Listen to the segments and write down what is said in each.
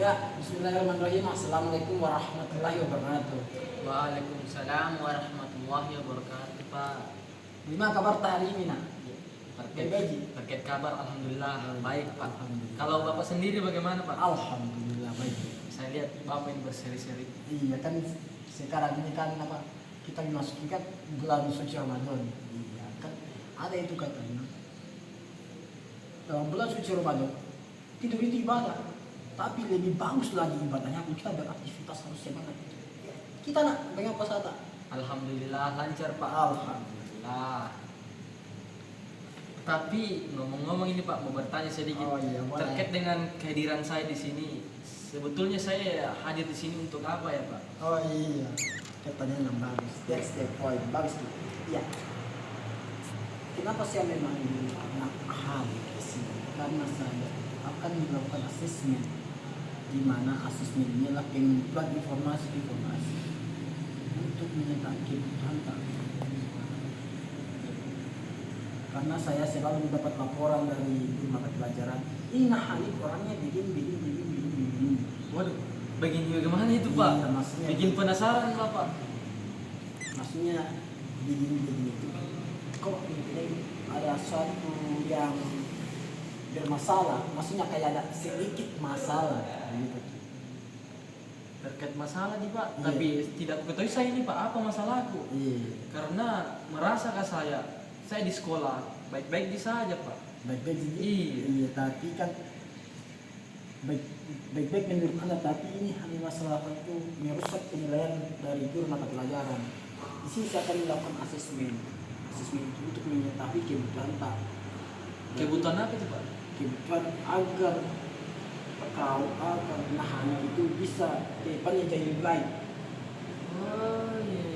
Ya, bismillahirrahmanirrahim. Assalamualaikum warahmatullahi wabarakatuh. Waalaikumsalam warahmatullahi wabarakatuh, Pak. Gimana kabar hari ini, nak? Terkait kabar, alhamdulillah baik, Pak. Alhamdulillah. Kalau Bapak sendiri bagaimana, Pak? Alhamdulillah baik. Saya lihat Bapak ini berseri-seri. Iya kan sekarang ini kan apa? Kita memasuki kan bulan suci Ramadan. Iya kan ada itu katanya. Dalam bulan suci Ramadan tidur itu ibadah, tapi lebih bagus lagi ibadahnya kalau kita beraktivitas harus semangat. Kita nak dengan apa saja. Alhamdulillah lancar, Pak. Alhamdulillah. Tapi ngomong-ngomong ini, Pak, mau bertanya sedikit. Oh iya, boleh. Terkait dengan kehadiran saya di sini. Sebetulnya saya hadir di sini untuk apa ya, Pak? Oh iya, pertanyaan yang bagus. That's the point. Bagus tuh. Iya. Kenapa saya memang anak ahli di sini? Karena saya akan melakukan asesmen, di mana asesmen ini adalah pengumpulan informasi-informasi untuk menyatakan kebutuhan tak. Karena saya selalu mendapat laporan dari guru mata pelajaran, ini nah ini orangnya begini. Waduh, begini bagaimana itu, Pak? Iya, maksudnya Bikin penasaran, Bapak. Maksudnya begini itu kok ini ada suatu yang bermasalah, maksudnya kayak ada sedikit masalah gitu. Terkait masalah nih, Pak. Iya. Tapi tidak ketahui saya ini, Pak, apa masalahku. Iya, Karena merasakah saya di sekolah baik-baik saja, Pak. baik-baik sih. Iya. Iya, tapi kan baik-baik menurut Anda, tapi ini hanya masalah itu merusak penilaian dari guru mata pelajaran. Di sini saya akan melakukan asesmen itu untuk mengetahui kebutuhan tak. Kebutuhan apa itu, Pak? Kebutuhan agar nahan itu bisa depannya jadi lebih baik. Oh, iya.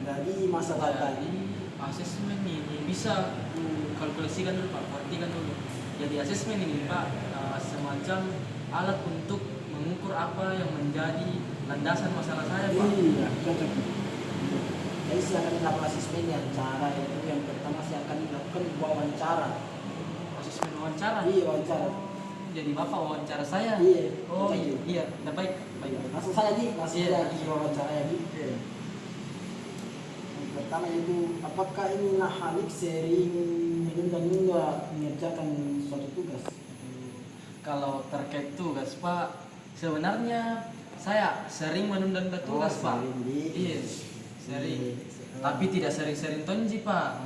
Jadi masalah tadi Jadi asesmen ini bisa kalkulasikan dulu, Pak. Artikan dulu. Jadi asesmen ini, Pak, semacam alat untuk mengukur apa yang menjadi landasan masalah saya, Pak. iya cocok. Jadi saya akan melakukan asesmen yang cara itu yang pertama saya akan melakukan wawancara. Asesmen wawancara. Iya wawancara. Jadi Bapak wawancara saya. Iya. Oh, Cocok. iya. Nah, baik. Langsung saya langsung Iya. saya wawancara ya gitu. Yang pertama itu apakah ini Nahalik sering menunda-nunda mengerjakan suatu tugas? Kalau terkait tugas, Pak, sebenarnya saya sering menunda tugas, Pak. Sering, Iya, sering. Iya. Tapi tidak sering-sering tonji, Pak.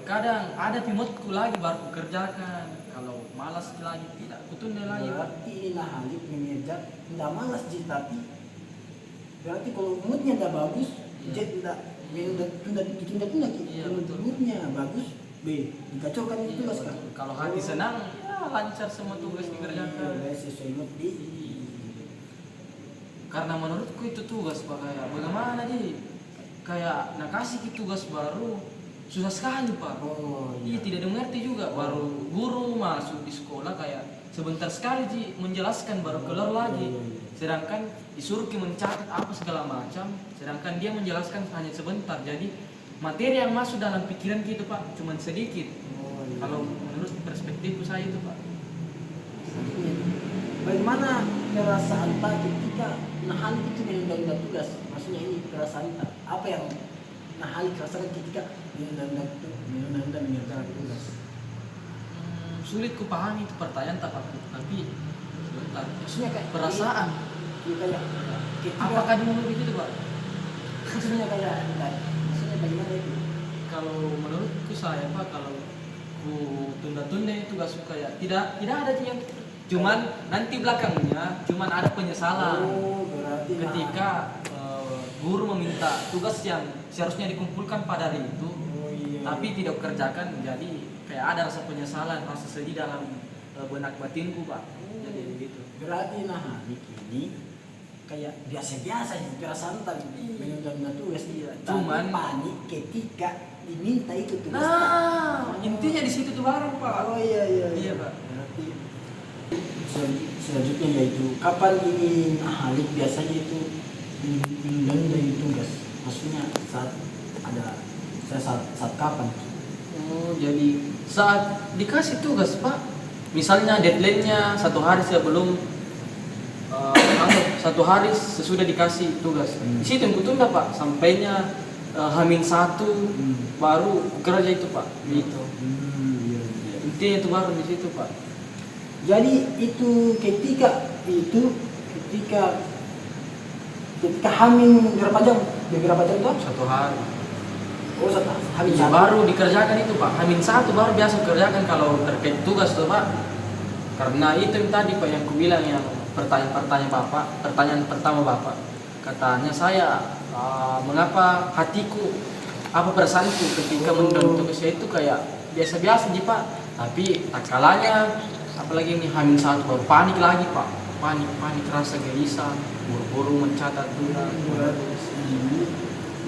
Kadang ada pimotku lagi baru kukerjakan. Kalau malas lagi tidak, kutunda lagi, Pak. Berarti ini Nahalik mengerjakan tidak malas sih, tapi berarti kalau moodnya tidak bagus, Iya. jadi tidak ditunda Iya, kalau betul. moodnya bagus, dikacaukan itu Iya, tugas kan. kalau hati senang, ya lancar semua tugas dikerjakan. Iya, sesuai mood di. Karena menurutku itu tugas, Pak, kayak bagaimana kayak nakasih tugas baru susah sekali, Pak. Oh Iya, tidak dimengerti juga. Baru guru masuk di sekolah kayak sebentar sekali menjelaskan baru keluar lagi. Sedangkan disuruh mencatat apa segala macam, sedangkan dia menjelaskan hanya sebentar. Jadi materi yang masuk dalam pikiran kita, Pak, cuman sedikit. Oh, iya. Kalau menurut perspektifku saya itu, Pak. Bagaimana perasaan Pak ketika Nahalik itu menunda tugas? Maksudnya ini perasaan Pak. Apa yang Nahalik rasakan ketika menunda mengerjakan tugas? Sulit ku pahami itu pertanyaan tapi sebentar. Maksudnya kayak Perasaan. Iya kayak ketika Apakah dia mau begitu, Pak? maksudnya bagaimana itu? Kalau menurutku saya, Pak, kalau ku tunda-tunda itu gak suka ya. Tidak ada yang cuman nanti belakangnya cuman ada penyesalan Oh, berarti ketika guru meminta tugas yang seharusnya dikumpulkan pada hari itu, oh, iya. tapi tidak kerjakan, jadi kayak ada rasa penyesalan, rasa sedih dalam benak batinku, Pak. Jadi begitu. Berarti Nahalik ini kayak biasa-biasa sih perasaan tadi menunda tugas dia. Cuman- Tapi panik ketika diminta itu tugas. Nah, intinya di situ tuh barang, Pak. Oh iya. Iya, Pak. Berarti selanjutnya yaitu kapan ini Nahalik biasanya itu menunda tugas? Maksudnya saat kapan? Oh, jadi saat dikasih tugas, Pak, misalnya deadline-nya 1 hari sebelum 1 hari sesudah dikasih tugas. Di situ yang kutunda Pak, sampainya H-1 baru kerja itu Pak. Gitu. Iya, iya. Intinya itu baru di situ Pak. Jadi itu ketika hamil berapa jam? Berapa jam tuh? 1 hari. Oh, hamil Ya, satu. baru dikerjakan itu Pak. H-1 baru biasa kerjakan kalau terkait tugas tuh Pak. Karena itu yang tadi Pak yang kubilang yang pertanyaan pertama Bapak. Katanya saya mengapa hatiku apa perasaanku ketika menonton tugasnya itu kayak biasa-biasa sih Pak. Tapi tak kalanya apalagi ini H-1 baru panik lagi Pak. Panik rasa gelisah, buru-buru mencatat tugas.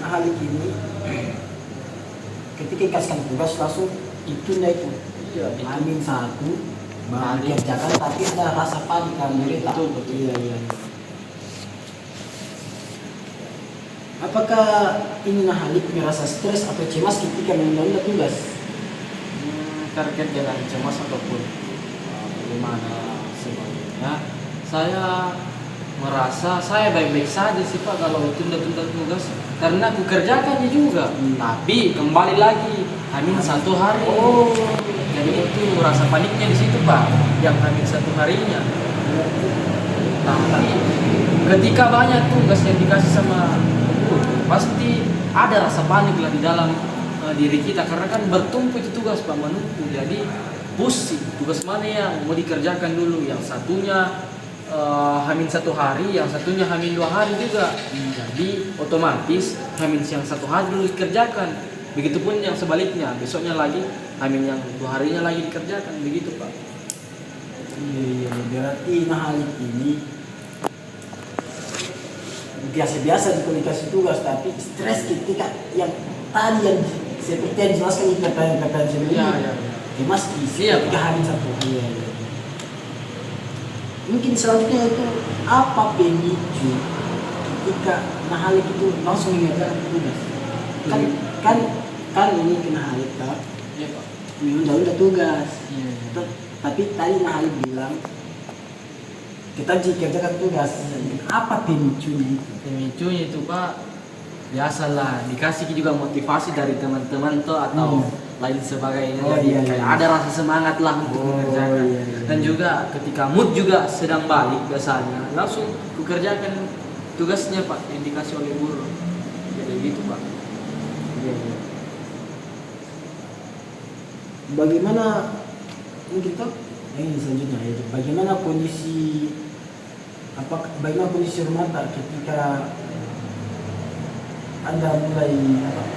Nah, hal ini ketika dikasihkan tugas langsung itu Iya, itu. hamil satu baru kerjakan, tapi ada rasa panik kan mereka. Betul. Iya. Apakah ini Nahalik merasa stres atau cemas ketika menunda tugas? Terkait dengan cemas ataupun bagaimana sebenarnya, saya merasa saya baik-baik saja sih Pak kalau tunda-tunda tugas karena aku kerjakannya juga. Tapi kembali lagi H-1 hari. Jadi itu rasa paniknya di situ Pak, yang H-1 harinya. Tapi ketika banyak tugas yang dikasih sama guru, pasti ada rasa panik lah di dalam diri kita karena kan bertumpu itu tugas Pak, menumpuk. Jadi pusing tugas mana yang mau dikerjakan dulu, yang satunya H-1 hari, yang satunya H-2 hari juga. Jadi otomatis yang 1 hari dulu dikerjakan, begitupun yang sebaliknya, besoknya lagi yang 2 harinya lagi dikerjakan, begitu Pak. Iya, berarti Nahalik ini biasa-biasa dikasih tugas, tapi stres ketika yang tadi yang seperti yang dijelaskan di pertanyaan sebelumnya. Iya. Cemas Iya, ketika Pak. H-1. Iya. Mungkin selanjutnya itu apa pemicu ketika Nahalik itu langsung mengerjakan tugas? Kan ini kena Nahalik tak? Iya Pak. Menunda tugas. Iya. Tapi tadi Nahalik bilang kita kerjakan tugas. Apa pemicunya itu? Pemicunya itu Pak, biasalah dikasih juga motivasi dari teman-teman tuh atau lain sebagainya. Oh, Jadi iya, kayak iya. ada rasa semangat lah untuk mengerjakan. Iya. Dan juga ketika mood juga sedang balik biasanya, langsung kukerjakan tugasnya Pak yang dikasih oleh guru. Jadi gitu Pak. Iya. Bagaimana mungkin toh ini selanjutnya yaitu bagaimana kondisi rumah tak ketika Anda mulai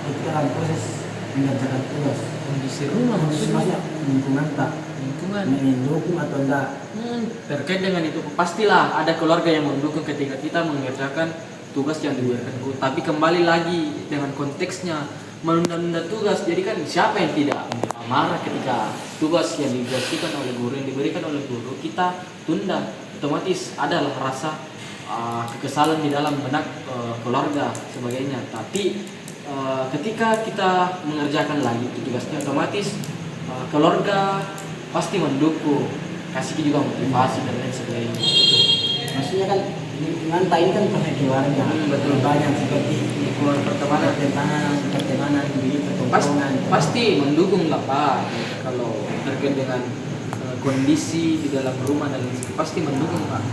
ketika dalam proses mengerjakan tugas? Kondisi rumah Maksudnya lingkungan tak lingkungan. mendukung atau enggak? Terkait dengan itu pastilah ada keluarga yang mendukung ketika kita mengerjakan tugas yang diberikan guru. Tapi kembali lagi dengan konteksnya menunda-nunda tugas. Jadi kan siapa yang tidak marah ketika tugas yang diberikan oleh guru kita tunda, otomatis adalah rasa kekesalan di dalam benak keluarga sebagainya. Tapi ketika kita mengerjakan lagi tugasnya, otomatis keluarga pasti mendukung, kasih juga motivasi dan lain sebagainya. Maksudnya kan lingkungan tak ini kan punya keluarga. Betul. Banyak seperti Lingkungan pertemanan, begitu tongkrongan. Pasti mendukung lah Pak. Kalau terkait dengan kondisi di dalam rumah dan lain sebagainya, pasti mendukung Pak.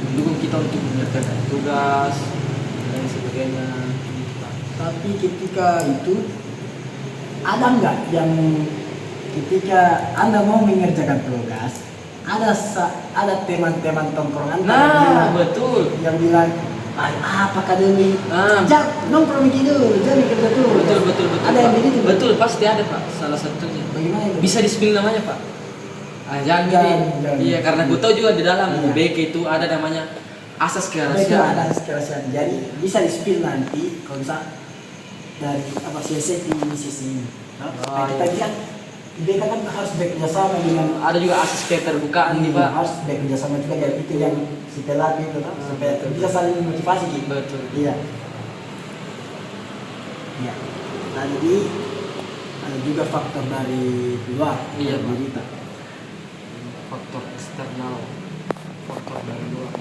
Mendukung kita untuk mengerjakan tugas dan lain sebagainya. Tapi ketika itu ada nggak yang ketika Anda mau mengerjakan tugas, ada teman-teman tongkrongan Betul. yang bilang apakah dulu jangan nongkrong dulu, jangan kerja dulu. Betul. Ada yang Pak. begitu? Betul, pasti ada Pak. Salah satunya. Bagaimana itu? Bisa di-spill namanya Pak. Jangan. Jangan. Iya, karena gue tahu juga di dalam Iya. BK itu ada namanya asas Itu kerahasiaan. ada kerahasiaan. Jadi bisa di-spill nanti kalau bisa dari CC ini. Oh, Kita iya. lihat BK kan harus bekerja sama dengan Ada juga asas keterbukaan nih Pak. harus bekerja sama juga dari itu yang setelah itu supaya bisa saling motivasi gitu. Betul. Iya. Nah, jadi ada juga faktor dari luar. Iya, dari Pak. diri kita. Faktor eksternal, faktor dari luar.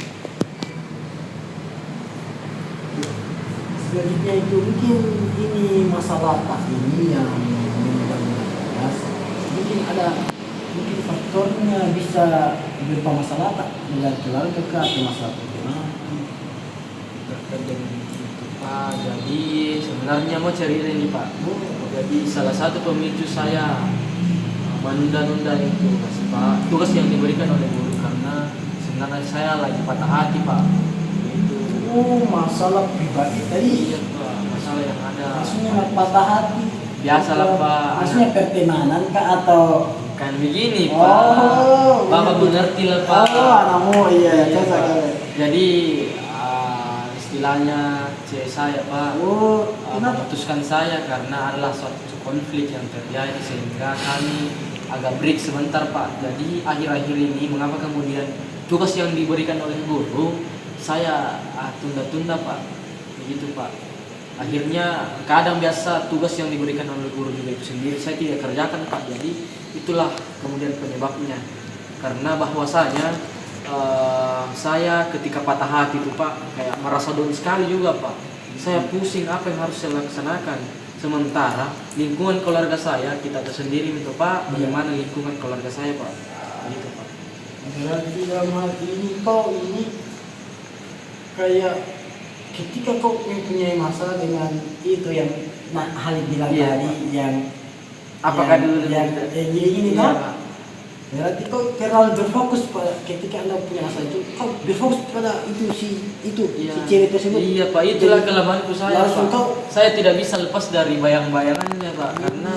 selanjutnya itu mungkin ini masalah Pak ini yang mengganggu tugas. Mungkin ada mungkin faktornya bisa berupa masalah tak dengan keluarga kah atau masalah pribadi. Terkait dengan itu Pak, jadi sebenarnya mau cerita ini Pak. Jadi salah satu pemicu saya menunda-nunda itu tugas yang diberikan oleh guru, karena sebenarnya saya lagi patah hati Pak. Itu Masalah pribadi tadi. iya Pak, masalah yang ada. Maksudnya patah hati. Biasalah Pak. Maksudnya pertemanan kah atau Kan begini Pak. Bapak mengerti lah Pak. anakmu iya, Iya, cocok. Pak. Jadi istilahnya cewek saya Pak Kenapa? memutuskan saya karena adalah suatu konflik yang terjadi sehingga kami agak break sebentar Pak. Jadi akhir-akhir ini mengapa kemudian tugas yang diberikan oleh guru saya tunda-tunda Pak. Begitu Pak. Akhirnya kadang biasa tugas yang diberikan oleh guru juga itu sendiri saya tidak kerjakan Pak. Jadi itulah kemudian penyebabnya. Karena bahwasanya saya ketika patah hati itu Pak kayak merasa down sekali juga Pak. Saya pusing apa yang harus saya laksanakan. Sementara lingkungan keluarga saya kita tahu sendiri itu Pak, bagaimana lingkungan keluarga saya Pak. Gitu Pak. Berarti dalam hal ini kau ini kayak ketika kau mempunyai masalah dengan itu yang hal bilang Iya, tadi Pak. yang Apakah yang, dulu yang ini Iya, kau Pak. berarti kau terlalu berfokus pada ketika anda punya masalah itu kau berfokus pada itu si Iya. cewek tersebut. Iya Pak, itulah Jadi, kelemahanku saya langsung Pak. kau Saya tidak bisa lepas dari bayang-bayangannya Pak, karena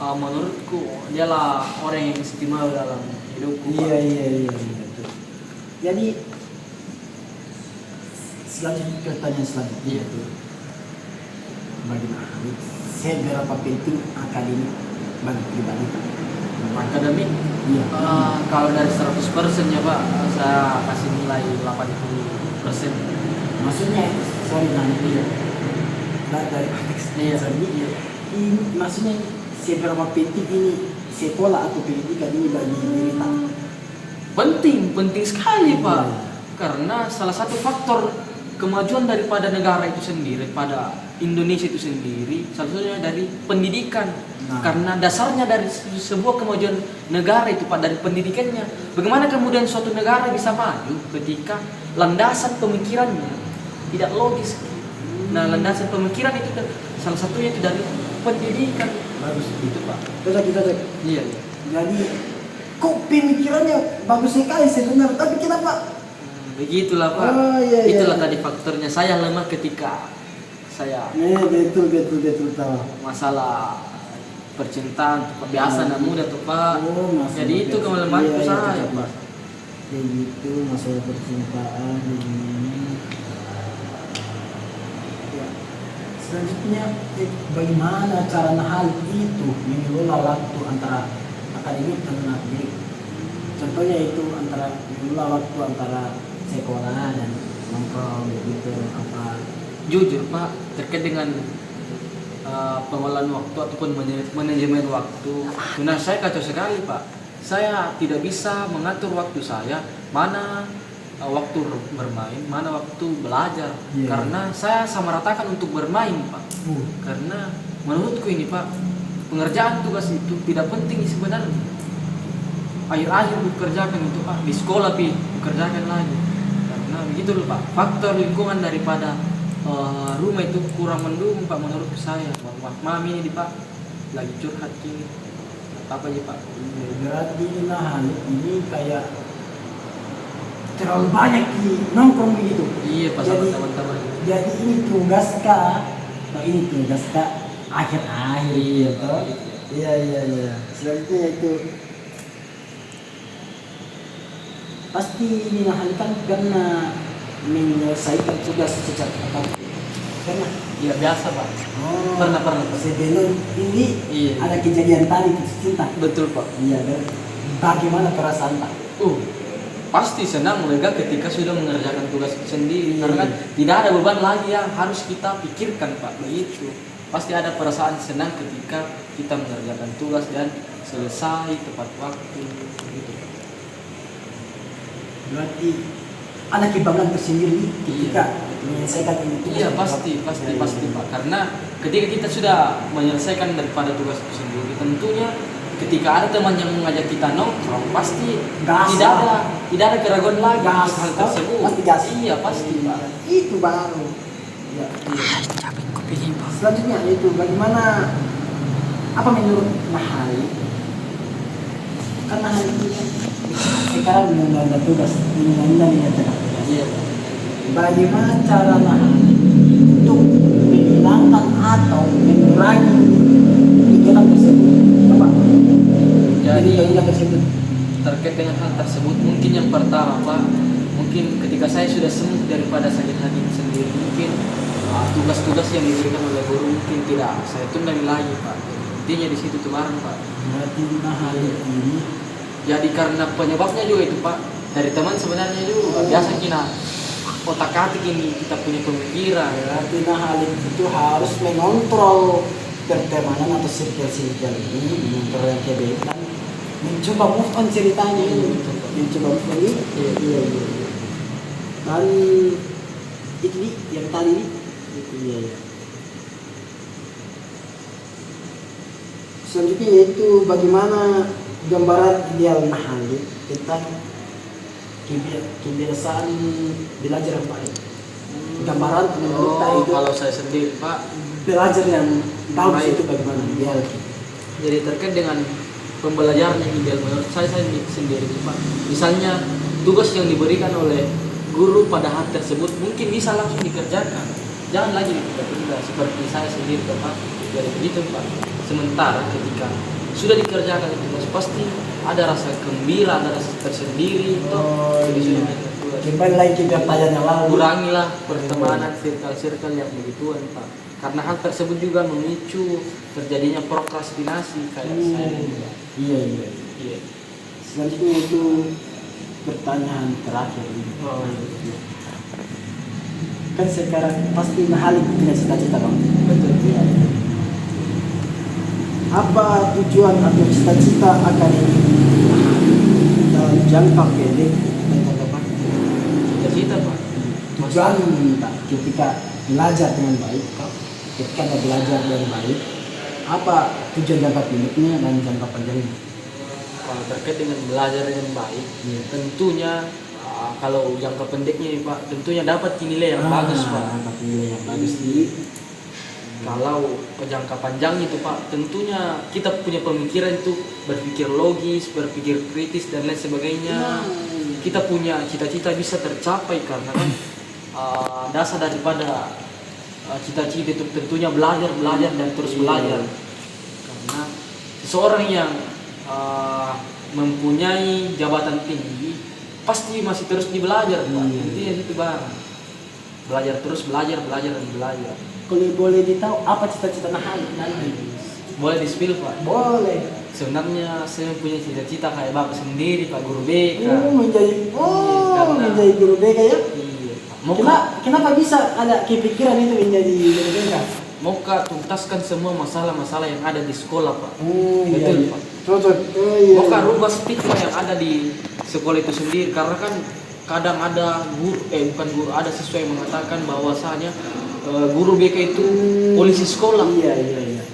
menurutku dialah orang yang istimewa dalam hidupku Pak. iya betul. Jadi selanjutnya pertanyaan selanjutnya Iya. itu bagaimana seberapa penting akademik bagi pribadi? Akademik Iya. kalau dari 100% ya Pak, saya kasih nilai 80%. Maksudnya sorry nanti dari konteks Iya. ini maksudnya seberapa penting ini sekolah atau pendidikan ini bagi diri tak? Penting sekali Pak. Iya. Karena salah satu faktor kemajuan daripada negara itu sendiri, pada Indonesia itu sendiri, salah satunya dari pendidikan. Nah. Karena dasarnya dari sebuah kemajuan negara itu Pak, dari pendidikannya. Bagaimana kemudian suatu negara bisa maju ketika landasan pemikirannya tidak logis. Nah, landasan pemikiran itu salah satunya itu dari pendidikan. Bagus Itu Pak. cocok. Iya. Jadi kok pemikirannya bagus sekali sebenarnya tapi kenapa? Begitulah Pak. Iya. Itulah tadi faktornya saya lemah ketika saya Betul tahu. masalah percintaan Pak. Biasa anak muda tuh Pak. masalah Jadi itu kelemahanku iya, saya cocok. Pak. Kayak gitu masalah percintaan ini. Ya. Selanjutnya bagaimana cara hal itu mengelola waktu antara akademik dan akademik? Contohnya itu antara mengelola waktu antara sekolah dan nongkrong gitu apa? Jujur Pak, terkait dengan pengelolaan waktu ataupun manajemen waktu, benar saya kacau sekali Pak. Saya tidak bisa mengatur waktu saya mana waktu bermain, mana waktu belajar. Iya. Karena saya samaratakan untuk bermain Pak. Karena menurutku ini Pak, pengerjaan tugas itu tidak penting sebenarnya. Akhir-akhir dikerjakan itu Pak, di sekolah dikerjakan lagi. Karena begitu loh Pak, faktor lingkungan daripada rumah itu kurang mendukung Pak menurut saya. Mami ini Pak lagi curhat ini. Apa aja Pak? Berarti ini kayak terlalu banyak di nongkrong begitu. Iya Pak sama Jadi- teman-teman. Jadi ini tugas kah? Ini tugas kah? Akhir-akhir Iya, gitu. Pak. Iya. Selanjutnya itu pasti dinahankan karena menyelesaikan tugas secara tepat. Karena Iya biasa Pak. Pernah. sebelum ini Iya. ada kejadian tadi cinta. Betul Pak. Iya kan? Bagaimana perasaan Pak? Pasti senang lega ketika sudah mengerjakan tugas sendiri. Karena kan tidak ada beban lagi yang harus kita pikirkan Pak. Begitu. Pasti ada perasaan senang ketika kita mengerjakan tugas dan selesai tepat waktu. Gitu. Berarti ada kebanggaan tersendiri ketika menyelesaikan ini tugas. Iya pasti Pak, karena ketika kita sudah menyelesaikan daripada tugas itu sendiri, tentunya ketika ada teman yang mengajak kita nongkrong, pasti Gas tidak ada keraguan lagi Gas, hal tersebut. pasti gas. Iya pasti Pak. Itu baru. Ya. Capek kopi Pak. Selanjutnya itu bagaimana, apa menurut Nahari? Karena hari ini kan sekarang menunda tugas, menunda menyatakan tugas. Iya. Bagaimana cara Nahari untuk menghilangkan atau mengurangi kegiatan tersebut? Apa? Jadi kegiatan tersebut. terkait dengan hal tersebut, mungkin yang pertama Pak, mungkin ketika saya sudah sembuh daripada sakit hati sendiri, mungkin tugas-tugas yang diberikan oleh guru mungkin tidak saya tunda lagi Pak. Intinya di situ kemarin Pak. Berarti Nahari ini Jadi karena penyebabnya juga itu Pak, dari teman sebenarnya juga biasa kita otak atik ini kita punya pemikiran. berarti Nahari itu harus mengontrol pertemanan atau circle-circle ini, mengontrol yang kebetulan, mencoba move on ceritanya ini, mencoba move on ini. Iya. Dari itu nih, yang tadi nih, itu iya. Selanjutnya yaitu bagaimana gambaran ideal Nahari tentang kebiasaan belajar yang baik. Gambaran menurut kita itu Kalau saya sendiri Pak, belajar yang bagus Baik. itu bagaimana ideal? jadi terkait dengan pembelajaran yang ideal menurut saya sendiri Pak. Misalnya tugas yang diberikan oleh guru pada hal tersebut mungkin bisa langsung dikerjakan. Jangan lagi ditunda seperti saya sendiri Pak. Jadi begitu Pak. Sementara ketika sudah dikerjakan itu pasti ada rasa gembira, ada rasa tersendiri. Jadi sudah dikerjakan. Kembali lagi ke pertanyaan yang lalu. Kurangilah pertemanan circle-circle yang begituan Pak. Karena hal tersebut juga memicu terjadinya prokrastinasi kayak saya. Iya. Iya. Selanjutnya itu pertanyaan terakhir ini. Kan sekarang pasti Nahari punya cita-cita Bang. Betul. Iya. Apa tujuan atau cita-cita akademik dalam jangka pendek dan jangka panjang? Cita-cita Pak. Tujuan Pak, ketika belajar dengan baik, ketika Anda belajar dengan baik, apa tujuan jangka pendeknya dan jangka panjangnya? Kalau terkait dengan belajar dengan baik, tentunya kalau jangka pendeknya nih, Pak, tentunya dapat nilai yang bagus Pak. Dapat nilai yang bagus Kalau jangka panjang itu Pak, tentunya kita punya pemikiran itu berpikir logis, berpikir kritis dan lain sebagainya. Kita punya cita-cita bisa tercapai karena kan dasar daripada cita-cita itu tentunya belajar dan terus belajar. Karena seseorang yang mempunyai jabatan tinggi pasti masih terus dibelajar Pak. Intinya itu barang. Belajar terus, belajar dan belajar. Kalau boleh ditahu apa cita-cita Nahari nanti? Boleh di-spill Pak? Boleh. Sebenarnya saya punya cita-cita kayak bapak sendiri Pak, guru BK. Menjadi guru BK ya? Iya Pak. Kenapa bisa ada kepikiran itu menjadi guru BK? Mau tuntaskan semua masalah-masalah yang ada di sekolah Pak. Betul Pak. Cocok. Mau rubah stigma yang ada di sekolah itu sendiri karena kan kadang ada guru, ada siswa yang mengatakan bahwasanya guru BK itu polisi sekolah. Iya.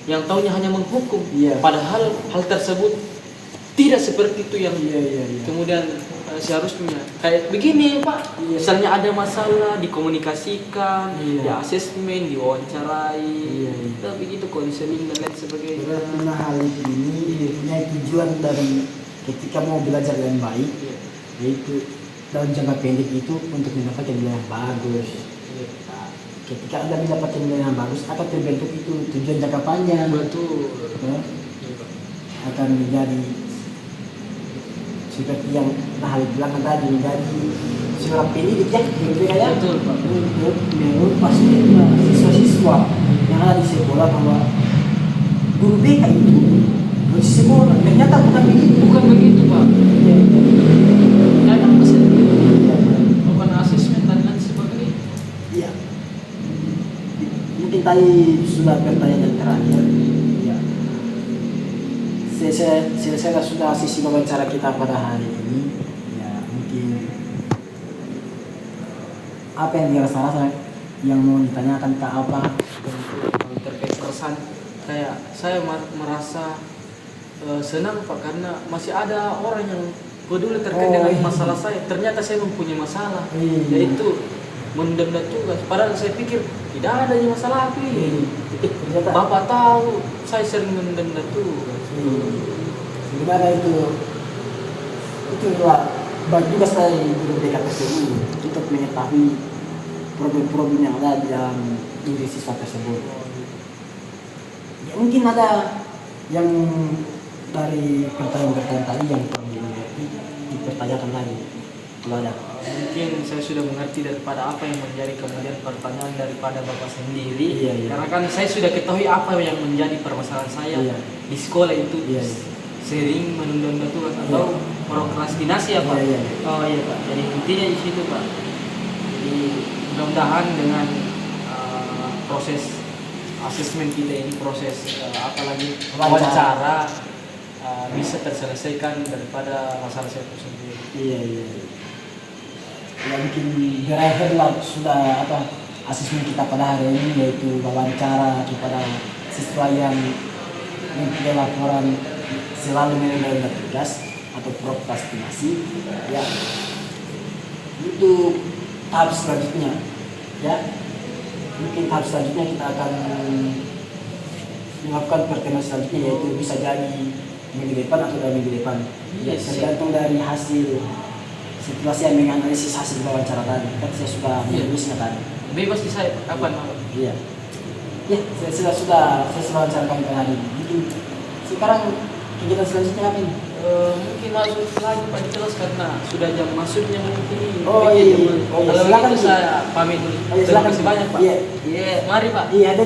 Yang taunya hanya menghukum. Iya. Padahal hal tersebut tidak seperti itu yang Iya. kemudian seharusnya kayak begini Pak. Iya. Misalnya ada masalah dikomunikasikan, Iya. di asesmen, diwawancarai, Iya. begitu konseling dan lain sebagainya. Berarti Nahari ini punya tujuan dari ketika mau belajar dengan baik, Iya. yaitu dalam jangka pendek itu untuk mendapatkan nilai yang bagus. Iya. Nah, ketika Anda mendapatkan nilai yang bagus akan terbentuk itu tujuan jangka panjang. Betul. Ya, akan menjadi seperti yang Nahari bilang tadi, menjadi seorang pendidik ya, ya. Betul Pak. Menurut siswa-siswa yang ada di sekolah bahwa guru BK itu di sekolah ternyata bukan begitu. Bukan begitu Pak. Iya. Kadang bukan asesmen dan lain sebagainya. Iya. Mungkin tadi sudah pertanyaan yang terakhir. Ya. Selesai sudah sisi wawancara kita pada hari ini. Ya, mungkin apa yang dia rasa yang mau ditanyakan ke apa? Kalau terkait perasaan, kayak saya merasa senang Pak, karena masih ada orang yang peduli terkait dengan masalah saya. Ternyata saya mempunyai masalah, yaitu mendenda tugas. Padahal saya pikir tidak ada masalah aku ini. Ternyata Bapak tahu saya sering mendenda tugas. sebenarnya itu lah baik juga saya guru BKPTI untuk mengetahui problem-problem yang ada di dalam diri siswa tersebut. Ya, mungkin ada yang dari pertanyaan-pertanyaan tadi yang perlu dipertanyakan lagi kalau ada. Mungkin saya sudah mengerti daripada apa yang menjadi kemudian pertanyaan daripada Bapak sendiri. Iya. Karena kan saya sudah ketahui apa yang menjadi permasalahan saya di sekolah itu. Iya. Sering menunda tugas atau prokrastinasi ya Pak. Iya. Oh iya Pak. Jadi intinya di situ Pak. Jadi mudah-mudahan dengan proses asesmen kita ini, proses apalagi wawancara bisa terselesaikan daripada masalah saya tersebut. Iya. Ya mungkin berakhir lah sudah asesmen kita pada hari ini, yaitu wawancara kepada siswa yang mempunyai laporan selalu menunda tugas atau prokrastinasi. Ya, itu tahap selanjutnya. Ya, mungkin tahap selanjutnya kita akan melakukan pertemuan selanjutnya, yaitu bisa jadi minggu depan atau dari minggu depan. Ya, tergantung dari hasil situasi yang menganalisis hasil wawancara tadi. Kan saya sudah menulisnya tadi. Bebas di saya kapan Pak? Iya. Ya, saya sudah wawancarkan ke hari ini. Mungkin sekarang kegiatan selanjutnya apa ini? Mungkin masuk lagi Pak jelas karena sudah jam masuknya mungkin. Oh iya. Kalau Silakan begitu saya pamit dulu. Oh, iya, Terima silakan. kasih banyak Pak. Iya. Iya, mari Pak. Iya, ada